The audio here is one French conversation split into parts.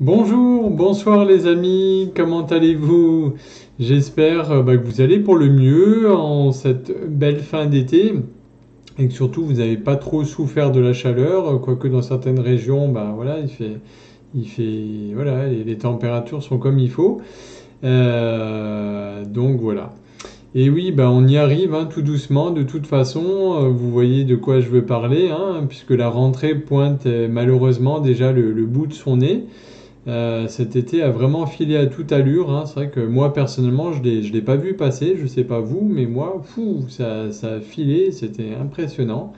Bonjour, bonsoir les amis, comment allez-vous? J'espère que vous allez pour le mieux en cette belle fin d'été et que surtout vous n'avez pas trop souffert de la chaleur, quoique dans certaines régions, voilà, voilà, les températures sont comme il faut. Donc voilà. Et oui, on y arrive tout doucement. De toute façon, vous voyez de quoi je veux parler, puisque la rentrée pointe malheureusement déjà le bout de son nez. Cet été a vraiment filé à toute allure, hein. C'est vrai que moi personnellement je l'ai pas vu passer, je sais pas vous, mais moi, fou, ça a filé, c'était impressionnant.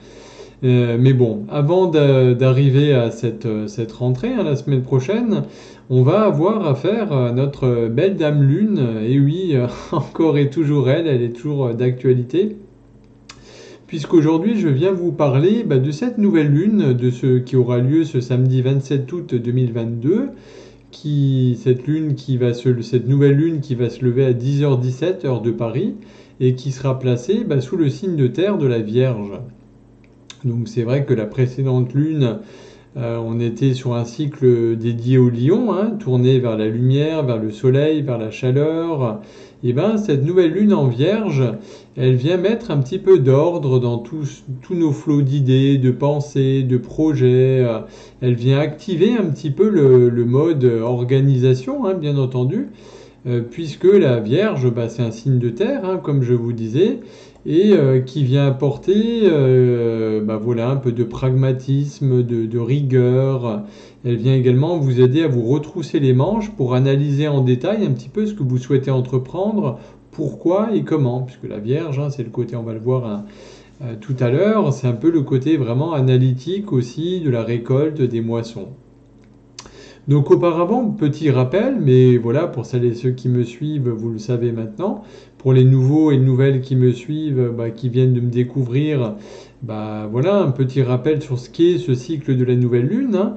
Mais bon, avant d'arriver à cette rentrée, la semaine prochaine, on va avoir affaire à notre belle Dame Lune. Et oui, encore et toujours elle, elle est toujours d'actualité. Puisqu'aujourd'hui, je viens vous parler de cette nouvelle lune, de ce qui aura lieu ce samedi 27 août 2022, cette nouvelle lune qui va se lever à 10h17 heure de Paris et qui sera placée sous le signe de terre de la Vierge. Donc c'est vrai que la précédente lune, on était sur un cycle dédié au lion, tourné vers la lumière, vers le soleil, vers la chaleur. Et cette nouvelle lune en Vierge, elle vient mettre un petit peu d'ordre dans tous nos flots d'idées, de pensées, de projets. Elle vient activer un petit peu le mode organisation, bien entendu, puisque la Vierge, c'est un signe de terre, comme je vous disais, et qui vient apporter voilà, un peu de pragmatisme, de rigueur. Elle vient également vous aider à vous retrousser les manches pour analyser en détail un petit peu ce que vous souhaitez entreprendre, pourquoi et comment, puisque la Vierge, c'est le côté, on va le voir tout à l'heure, c'est un peu le côté vraiment analytique aussi de la récolte des moissons. Donc auparavant, petit rappel, mais voilà, pour celles et ceux qui me suivent, vous le savez maintenant. Pour les nouveaux et nouvelles qui me suivent, qui viennent de me découvrir, voilà, un petit rappel sur ce qu'est ce cycle de la nouvelle lune,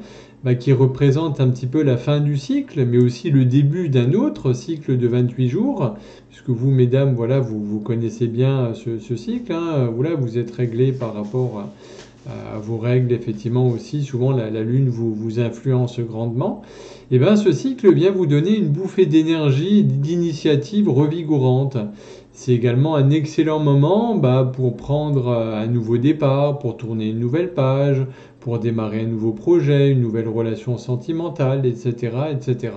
qui représente un petit peu la fin du cycle, mais aussi le début d'un autre cycle de 28 jours, puisque vous, mesdames, voilà, vous connaissez bien ce cycle, voilà, vous êtes réglés par rapport à vos règles, effectivement aussi, souvent la Lune vous influence grandement, et ce cycle vient vous donner une bouffée d'énergie, d'initiative revigorante. C'est également un excellent moment pour prendre un nouveau départ, pour tourner une nouvelle page, pour démarrer un nouveau projet, une nouvelle relation sentimentale, etc. etc.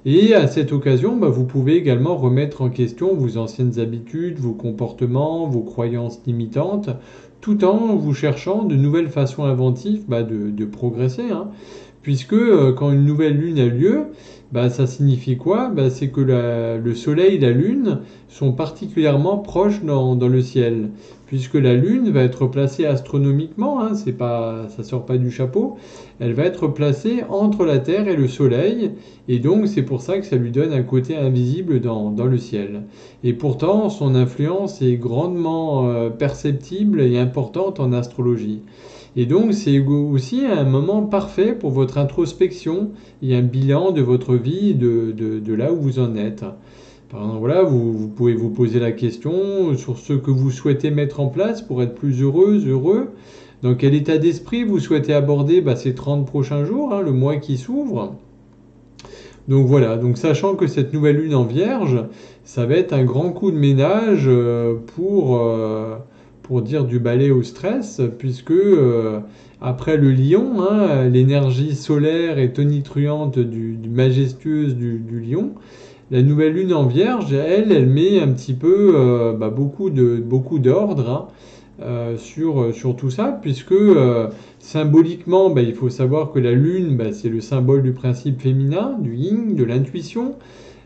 Et à cette occasion, vous pouvez également remettre en question vos anciennes habitudes, vos comportements, vos croyances limitantes, tout en vous cherchant de nouvelles façons inventives de progresser. Puisque quand une nouvelle lune a lieu, ça signifie quoi? C'est que le soleil et la lune sont particulièrement proches dans le ciel. Puisque la lune va être placée astronomiquement, ça sort pas du chapeau, elle va être placée entre la Terre et le soleil, et donc c'est pour ça que ça lui donne un côté invisible dans le ciel. Et pourtant, son influence est grandement perceptible et importante en astrologie. Et donc c'est aussi un moment parfait pour votre introspection et un bilan de votre vie, de là où vous en êtes. Par exemple, voilà, vous pouvez vous poser la question sur ce que vous souhaitez mettre en place pour être plus heureuse, heureux. Dans quel état d'esprit vous souhaitez aborder ces 30 prochains jours, le mois qui s'ouvre. Donc voilà, donc sachant que cette nouvelle lune en Vierge, ça va être un grand coup de ménage pour dire du balai au stress, puisque après le lion, l'énergie solaire et tonitruante majestueuse du lion, la nouvelle lune en Vierge, elle met un petit peu beaucoup d'ordre sur tout ça, puisque symboliquement, il faut savoir que la lune, c'est le symbole du principe féminin, du yin, de l'intuition.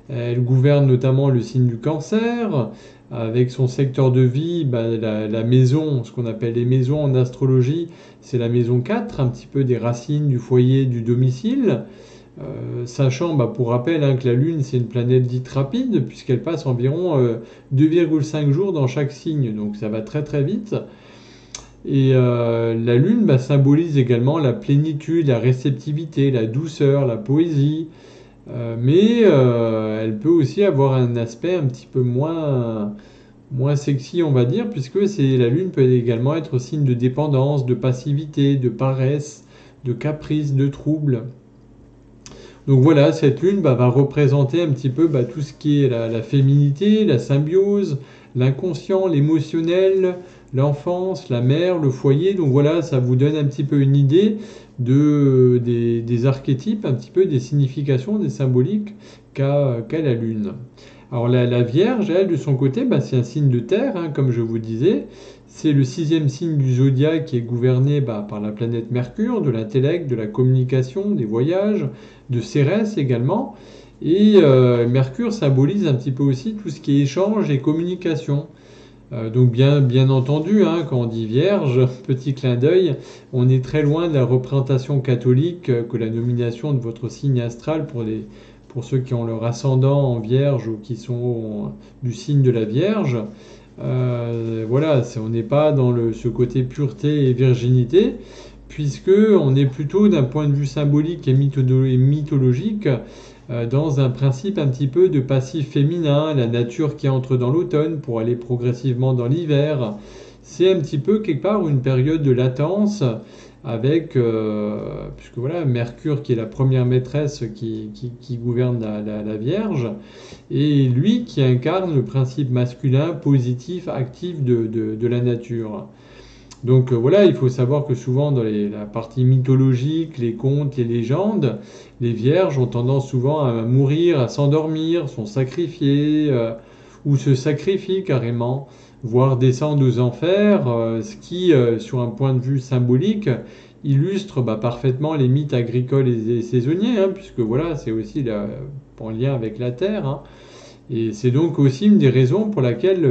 Elle gouverne notamment le signe du cancer, avec son secteur de vie, la maison, ce qu'on appelle les maisons en astrologie, c'est la maison 4, un petit peu des racines du foyer, du domicile. Sachant, pour rappel, que la Lune, c'est une planète dite rapide, puisqu'elle passe environ 2,5 jours dans chaque signe, donc ça va très très vite. Et la Lune symbolise également la plénitude, la réceptivité, la douceur, la poésie, mais elle peut aussi avoir un aspect un petit peu moins sexy, on va dire, puisque la Lune peut également être signe de dépendance, de passivité, de paresse, de caprice, de trouble. Donc voilà, cette lune va représenter un petit peu tout ce qui est la féminité, la symbiose, l'inconscient, l'émotionnel, l'enfance, la mère, le foyer. Donc voilà, ça vous donne un petit peu une idée des archétypes, un petit peu des significations, des symboliques qu'a la lune. Alors la Vierge, elle, de son côté, c'est un signe de terre, hein, comme je vous disais. C'est le 6e signe du zodiaque qui est gouverné par la planète Mercure, de l'intellect, de la communication, des voyages, de Cérès également. Et Mercure symbolise un petit peu aussi tout ce qui est échange et communication. Donc bien entendu, hein, quand on dit Vierge, petit clin d'œil, on est très loin de la représentation catholique que la nomination de votre signe astral pour ceux qui ont leur ascendant en Vierge ou qui sont du signe de la Vierge. Voilà, on n'est pas dans ce côté pureté et virginité, puisque on est plutôt d'un point de vue symbolique et mythologique dans un principe un petit peu de passif féminin, la nature qui entre dans l'automne pour aller progressivement dans l'hiver. C'est un petit peu quelque part une période de latence avec, puisque voilà, Mercure qui est la première maîtresse qui gouverne la Vierge, et lui qui incarne le principe masculin, positif, actif de la nature. Donc voilà, il faut savoir que souvent dans la partie mythologique, les contes, les légendes, les vierges ont tendance souvent à mourir, à s'endormir, sont sacrifiées, ou se sacrifient carrément, voire descendent aux enfers, ce qui, sur un point de vue symbolique, illustre parfaitement les mythes agricoles et saisonniers, hein, puisque voilà, c'est aussi en lien avec la terre, hein. Et c'est donc aussi une des raisons pour laquelle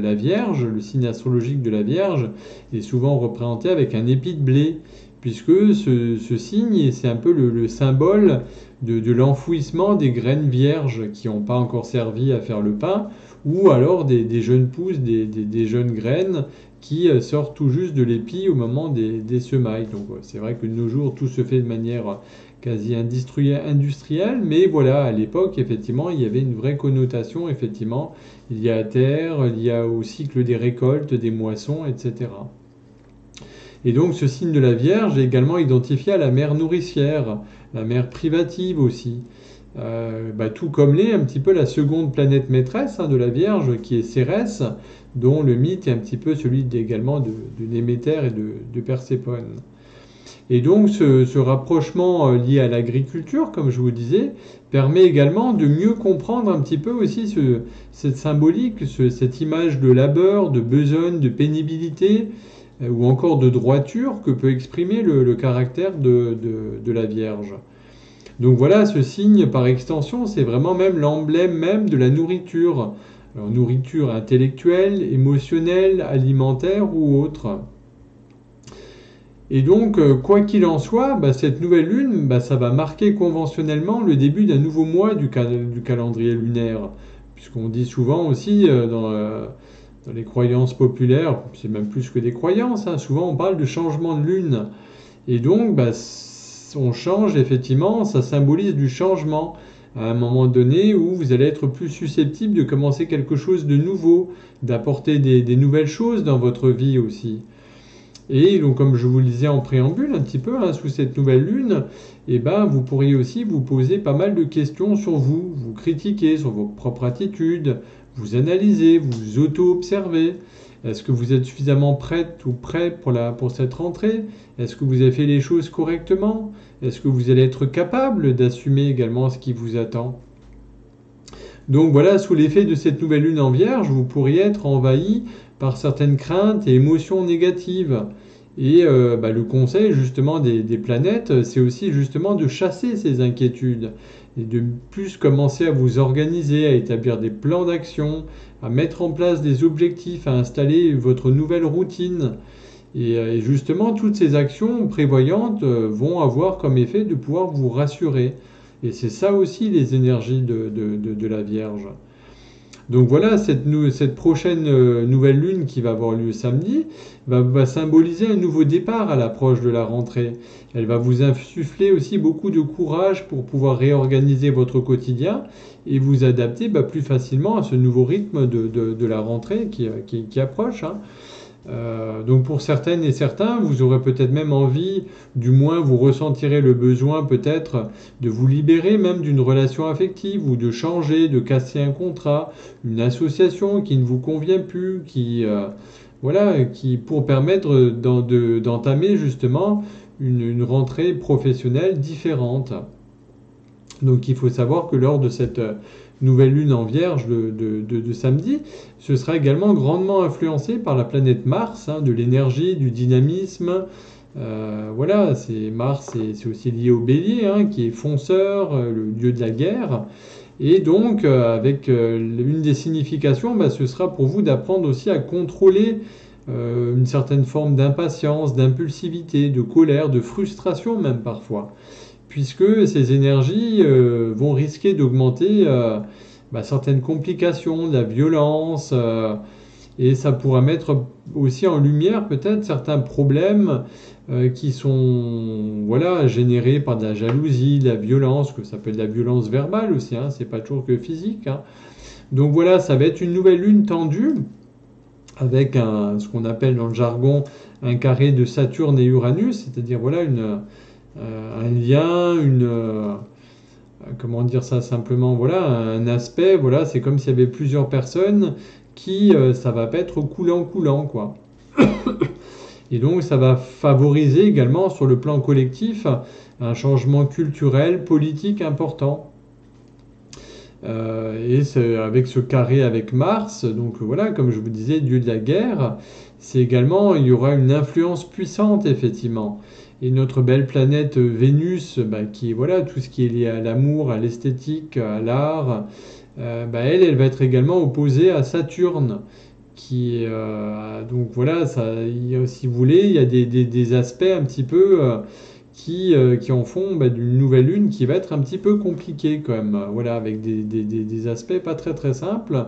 la Vierge, le signe astrologique de la Vierge, est souvent représenté avec un épi de blé, puisque ce signe, c'est un peu le symbole de l'enfouissement des graines vierges qui n'ont pas encore servi à faire le pain, ou alors des jeunes pousses, des jeunes graines qui sortent tout juste de l'épi au moment des semailles. Donc c'est vrai que de nos jours, tout se fait de manière quasi industrielle, mais voilà, à l'époque, effectivement, il y avait une vraie connotation, effectivement, il y a la terre, il y a au cycle des récoltes, des moissons, etc. Et donc ce signe de la Vierge est également identifié à la mère nourricière, la mère privative aussi. Tout comme l'est un petit peu la seconde planète maîtresse, hein, de la Vierge, qui est Cérès, dont le mythe est un petit peu celui également de Néméter et de Perséphone. Et donc ce rapprochement lié à l'agriculture, comme je vous disais, permet également de mieux comprendre un petit peu aussi cette symbolique, cette image de labeur, de besogne, de pénibilité, ou encore de droiture que peut exprimer le caractère de la Vierge. Donc voilà, ce signe, par extension, c'est vraiment même l'emblème même de la nourriture. Alors, nourriture intellectuelle, émotionnelle, alimentaire ou autre. Et donc, quoi qu'il en soit, cette nouvelle lune, ça va marquer conventionnellement le début d'un nouveau mois du calendrier lunaire. Puisqu'on dit souvent aussi dans les croyances populaires, c'est même plus que des croyances, hein, souvent on parle de changement de lune. Et donc, on change effectivement, ça symbolise du changement à un moment donné où vous allez être plus susceptible de commencer quelque chose de nouveau, d'apporter des nouvelles choses dans votre vie aussi. Et donc, comme je vous le disais en préambule un petit peu, hein, sous cette nouvelle lune, vous pourriez aussi vous poser pas mal de questions sur vous, vous critiquer sur vos propres attitudes, vous analyser, vous auto-observer. Est-ce que vous êtes suffisamment prête ou prêt pour cette rentrée? Est-ce que vous avez fait les choses correctement? Est-ce que vous allez être capable d'assumer également ce qui vous attend? Donc voilà, sous l'effet de cette nouvelle lune en Vierge, vous pourriez être envahi par certaines craintes et émotions négatives. Et le conseil justement des planètes, c'est aussi justement de chasser ces inquiétudes et de plus commencer à vous organiser, à établir des plans d'action, à mettre en place des objectifs, à installer votre nouvelle routine. Et justement, toutes ces actions prévoyantes vont avoir comme effet de pouvoir vous rassurer. Et c'est ça aussi les énergies de la Vierge. Donc voilà, cette prochaine nouvelle lune qui va avoir lieu samedi va symboliser un nouveau départ à l'approche de la rentrée. Elle va vous insuffler aussi beaucoup de courage pour pouvoir réorganiser votre quotidien et vous adapter plus facilement à ce nouveau rythme de la rentrée qui approche, hein. Donc pour certaines et certains, vous aurez peut-être même envie, du moins vous ressentirez le besoin peut-être de vous libérer même d'une relation affective ou de changer, de casser un contrat, une association qui ne vous convient plus, voilà, qui pour permettre d'entamer justement une rentrée professionnelle différente. Donc il faut savoir que lors de cette nouvelle lune en Vierge de samedi, ce sera également grandement influencé par la planète Mars, hein, de l'énergie, du dynamisme. Voilà, c'est Mars, c'est aussi lié au Bélier, hein, qui est fonceur, le dieu de la guerre. Et donc, avec une des significations, bah, ce sera pour vous d'apprendre aussi à contrôler une certaine forme d'impatience, d'impulsivité, de colère, de frustration même parfois, puisque ces énergies vont risquer d'augmenter certaines complications, de la violence, et ça pourra mettre aussi en lumière peut-être certains problèmes qui sont voilà, générés par de la jalousie, de la violence, que ça peut être de la violence verbale aussi, hein, c'est pas toujours que physique. Hein. Donc voilà, ça va être une nouvelle lune tendue, avec ce qu'on appelle dans le jargon un carré de Saturne et Uranus, c'est-à-dire voilà un lien, comment dire ça simplement, voilà, un aspect, voilà, c'est comme s'il y avait plusieurs personnes qui, ça va pas être coulant, quoi. Et donc, ça va favoriser également sur le plan collectif un changement culturel, politique important. Avec ce carré avec Mars, donc voilà, comme je vous disais, dieu de la guerre, c'est également, il y aura une influence puissante, effectivement. Et notre belle planète Vénus, qui est voilà, tout ce qui est lié à l'amour, à l'esthétique, à l'art, elle va être également opposée à Saturne, donc voilà, si vous voulez, il y a des aspects un petit peu qui en font d'une nouvelle lune qui va être un petit peu compliquée quand même, voilà, avec des aspects pas très très simples.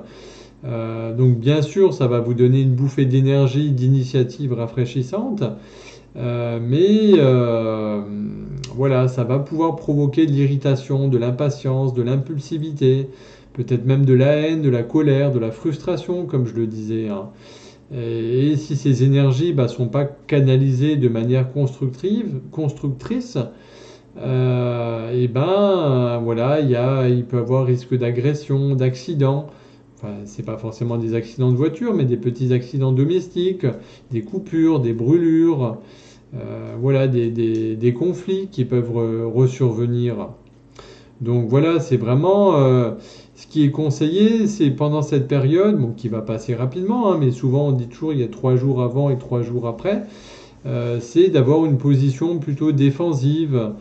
Donc bien sûr, ça va vous donner une bouffée d'énergie, d'initiative rafraîchissante, mais voilà, ça va pouvoir provoquer de l'irritation, de l'impatience, de l'impulsivité, peut-être même de la haine, de la colère, de la frustration, comme je le disais. Hein. Et si ces énergies ne sont pas canalisées de manière constructrice, voilà, il peut y avoir risque d'agression, d'accident. Enfin, c'est pas forcément des accidents de voiture, mais des petits accidents domestiques, des coupures, des brûlures, voilà, des conflits qui peuvent resurvenir. Donc voilà, c'est vraiment ce qui est conseillé, c'est pendant cette période, bon, qui va passer rapidement, hein, mais souvent on dit toujours il y a 3 jours avant et 3 jours après, c'est d'avoir une position plutôt défensive.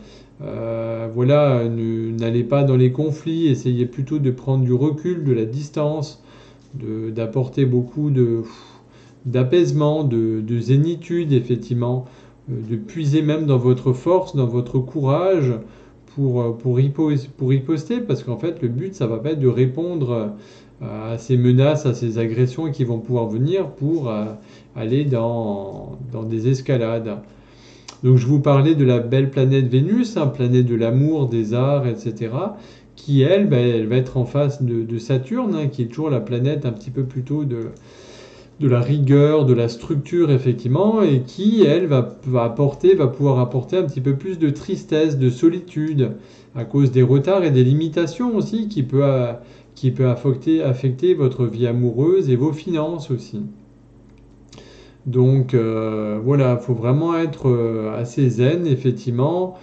Voilà, n'allez pas dans les conflits, essayez plutôt de prendre du recul, de la distance, d'apporter beaucoup d'apaisement, de zénitude, effectivement, de puiser même dans votre force, dans votre courage pour riposter, parce qu'en fait, le but, ça va pas être de répondre à ces menaces, à ces agressions qui vont pouvoir venir pour aller dans des escalades. Donc je vous parlais de la belle planète Vénus, hein, planète de l'amour, des arts, etc., qui, elle va être en face de Saturne, hein, qui est toujours la planète un petit peu plutôt de la rigueur, de la structure, effectivement, et qui, elle, va pouvoir apporter un petit peu plus de tristesse, de solitude, à cause des retards et des limitations aussi, qui peut affecter votre vie amoureuse et vos finances aussi. Donc voilà, il faut vraiment être assez zen, effectivement.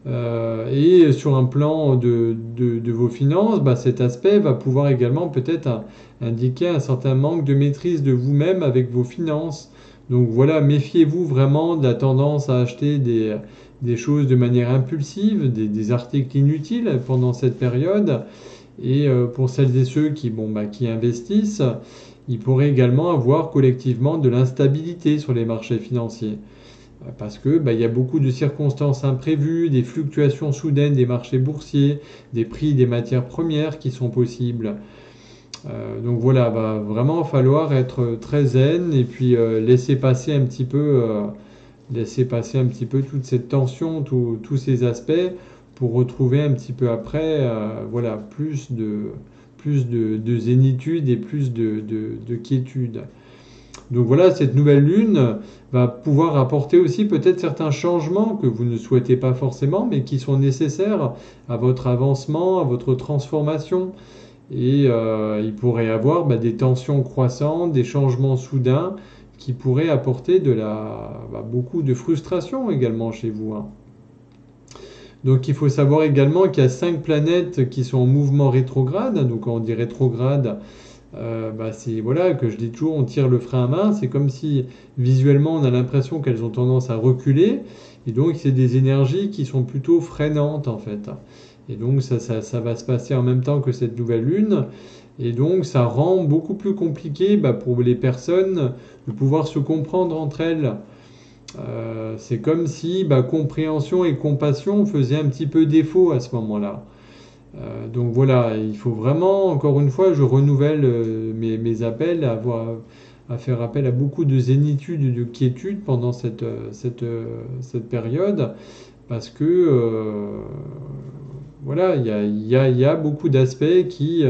Et sur un plan de vos finances, cet aspect va pouvoir également peut-être indiquer un certain manque de maîtrise de vous-même avec vos finances. Donc voilà, méfiez-vous vraiment de la tendance à acheter des choses de manière impulsive, des articles inutiles pendant cette période. Et pour celles et ceux qui investissent, ils pourraient également avoir collectivement de l'instabilité sur les marchés financiers. Parce que il y a beaucoup de circonstances imprévues, des fluctuations soudaines des marchés boursiers, des prix des matières premières qui sont possibles. Donc voilà, va vraiment falloir être très zen et puis laisser passer un petit peu toute cette tension, tous ces aspects pour retrouver un petit peu après, voilà, plus de zénitude et plus de quiétude. Donc voilà, cette nouvelle lune va pouvoir apporter aussi peut-être certains changements que vous ne souhaitez pas forcément, mais qui sont nécessaires à votre avancement, à votre transformation. Et il pourrait y avoir des tensions croissantes, des changements soudains qui pourraient apporter beaucoup de frustration également chez vous, hein. Donc il faut savoir également qu'il y a 5 planètes qui sont en mouvement rétrograde. Donc quand on dit rétrograde, c'est voilà que je dis toujours, on tire le frein à main. C'est comme si visuellement on a l'impression qu'elles ont tendance à reculer. Et donc c'est des énergies qui sont plutôt freinantes en fait. Et donc ça va se passer en même temps que cette nouvelle lune. Et donc ça rend beaucoup plus compliqué pour les personnes de pouvoir se comprendre entre elles. C'est comme si compréhension et compassion faisaient un petit peu défaut à ce moment-là. Donc voilà, il faut vraiment, encore une fois, je renouvelle mes appels à faire appel à beaucoup de zénitude et de quiétude pendant cette période, parce que voilà, il y a beaucoup d'aspects qui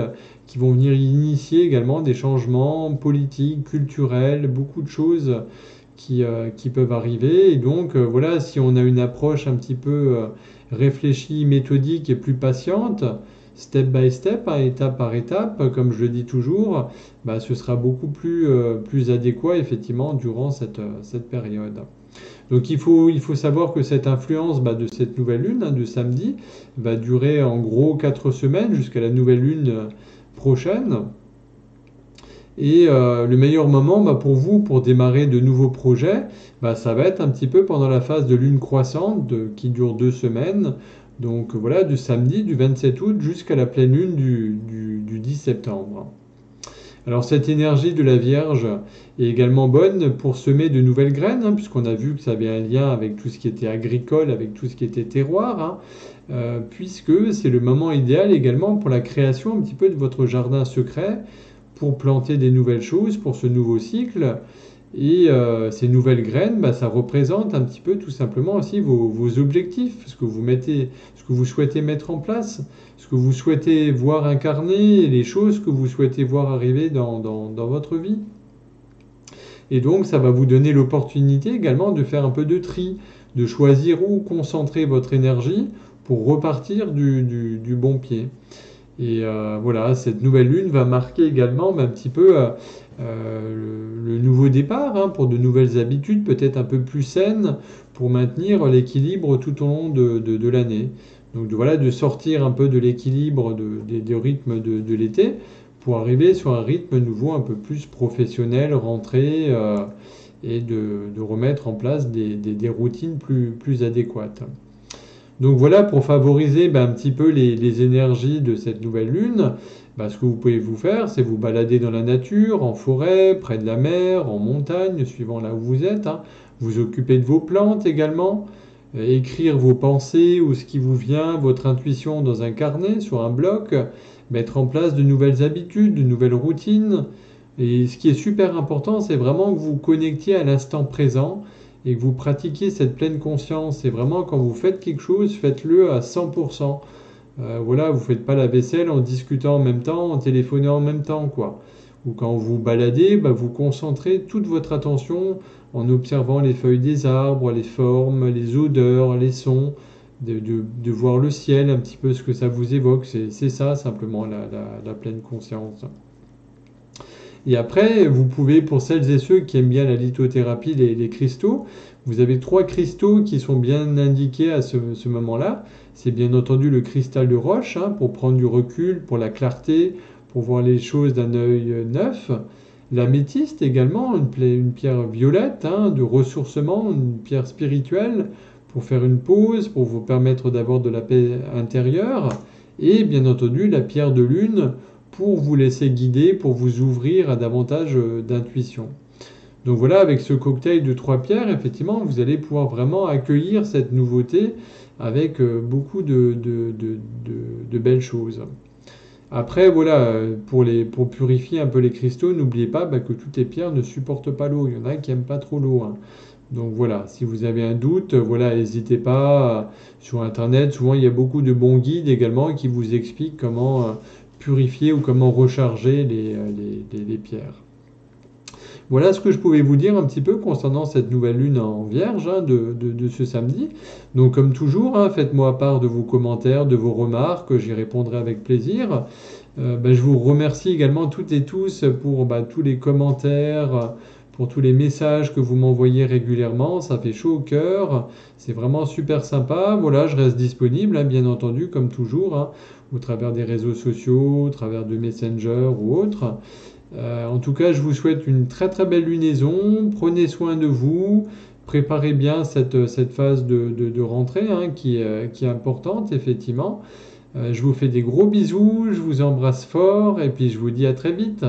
vont venir initier également des changements politiques, culturels, beaucoup de choses qui peuvent arriver. Et donc, voilà, si on a une approche un petit peu réfléchie, méthodique et plus patiente, step by step, hein, étape par étape, comme je le dis toujours, ce sera beaucoup plus adéquat, effectivement, durant cette période. Donc, il faut savoir que cette influence de cette nouvelle lune, hein, de samedi, va durer en gros 4 semaines jusqu'à la nouvelle lune prochaine. Et le meilleur moment pour vous, pour démarrer de nouveaux projets, ça va être un petit peu pendant la phase de lune croissante qui dure 2 semaines. Donc voilà, du samedi, du 27 août jusqu'à la pleine lune du 10 septembre. Alors cette énergie de la Vierge est également bonne pour semer de nouvelles graines, hein, puisqu'on a vu que ça avait un lien avec tout ce qui était agricole, avec tout ce qui était terroir, hein, puisque c'est le moment idéal également pour la création un petit peu de votre jardin secret, pour planter des nouvelles choses pour ce nouveau cycle. Et ces nouvelles graines, ça représente un petit peu tout simplement aussi vos objectifs, ce que vous souhaitez mettre en place, ce que vous souhaitez voir incarner, les choses que vous souhaitez voir arriver dans votre vie. Et donc ça va vous donner l'opportunité également de faire un peu de tri, de choisir où concentrer votre énergie pour repartir du bon pied. Et voilà, cette nouvelle lune va marquer également un petit peu le nouveau départ, hein, pour de nouvelles habitudes, peut-être un peu plus saines, pour maintenir l'équilibre tout au long de l'année. Donc voilà, de sortir un peu de l'équilibre des rythmes de l'été pour arriver sur un rythme nouveau un peu plus professionnel, rentré, et de remettre en place des routines plus adéquates. Donc voilà, pour favoriser un petit peu les énergies de cette nouvelle lune, ce que vous pouvez vous faire, c'est vous balader dans la nature, en forêt, près de la mer, en montagne, suivant là où vous êtes, hein. Vous occuper de vos plantes également, écrire vos pensées ou ce qui vous vient, votre intuition dans un carnet, sur un bloc, mettre en place de nouvelles habitudes, de nouvelles routines. Et ce qui est super important, c'est vraiment que vous vous connectiez à l'instant présent et que vous pratiquiez cette pleine conscience. Et vraiment, quand vous faites quelque chose, faites-le à 100%. Voilà, vous ne faites pas la vaisselle en discutant en même temps, en téléphonant en même temps, quoi. Ou quand vous baladez, vous concentrez toute votre attention en observant les feuilles des arbres, les formes, les odeurs, les sons, de voir le ciel, un petit peu ce que ça vous évoque. C'est ça, simplement, la pleine conscience. Et après, vous pouvez, pour celles et ceux qui aiment bien la lithothérapie, les cristaux, vous avez 3 cristaux qui sont bien indiqués à ce moment-là. C'est bien entendu le cristal de roche, hein, pour prendre du recul, pour la clarté, pour voir les choses d'un œil neuf. L'améthyste également, une pierre violette, hein, de ressourcement, une pierre spirituelle, pour faire une pause, pour vous permettre d'avoir de la paix intérieure. Et bien entendu, la pierre de lune, pour vous laisser guider, pour vous ouvrir à davantage d'intuition. Donc voilà, avec ce cocktail de 3 pierres, effectivement, vous allez pouvoir vraiment accueillir cette nouveauté avec beaucoup de belles choses. Après, voilà, pour purifier un peu les cristaux, n'oubliez pas que toutes les pierres ne supportent pas l'eau. Il y en a qui n'aiment pas trop l'eau, hein. Donc voilà, si vous avez un doute, voilà, n'hésitez pas. Sur Internet, souvent il y a beaucoup de bons guides également qui vous expliquent comment purifier ou comment recharger les pierres. Voilà ce que je pouvais vous dire un petit peu concernant cette nouvelle lune en Vierge hein, de ce samedi. Donc comme toujours, hein, faites-moi part de vos commentaires, de vos remarques, j'y répondrai avec plaisir. Je vous remercie également toutes et tous pour tous les commentaires, pour tous les messages que vous m'envoyez régulièrement. Ça fait chaud au cœur. C'est vraiment super sympa. Voilà, je reste disponible, hein, bien entendu, comme toujours, hein, au travers des réseaux sociaux, au travers de Messenger ou autres. En tout cas, je vous souhaite une très très belle lunaison. Prenez soin de vous. Préparez bien cette phase de rentrée hein, qui est importante, effectivement. Je vous fais des gros bisous, je vous embrasse fort et puis je vous dis à très vite.